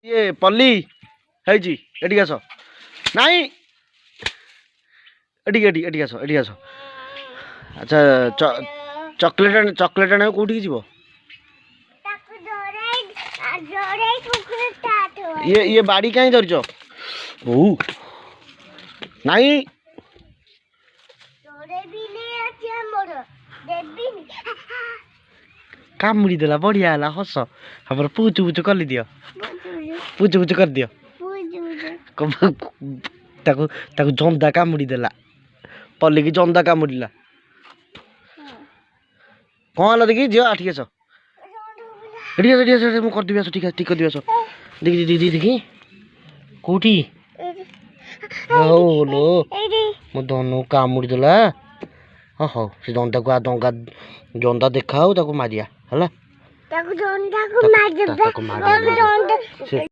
ये पल्ली है जी एटी आस नाई एटी आस अच्छा चॉकलेट चॉकलेट आने कोठी जीवो ये बाड़ी कहीं धरछ ओ नाई कामुड़ी देला बढ़िया है हस हम पूचु पूचु कर दियो पूचु पूचु कर दियो ताकू ताकू जंदा कामुड़ी देला पल्ली की जंदा कामुड़ीला कौन हला देखी झील आठ आस मुझे कर देवी आस ठीक ठीक कर देवी आस देखी दीदी देखी कौटी लो मो धनु कामुड़ी देला हाँ हौ से जंदा को जंगा जंदा देखा ताकू मारिया हला ताकू जंदा को मार दे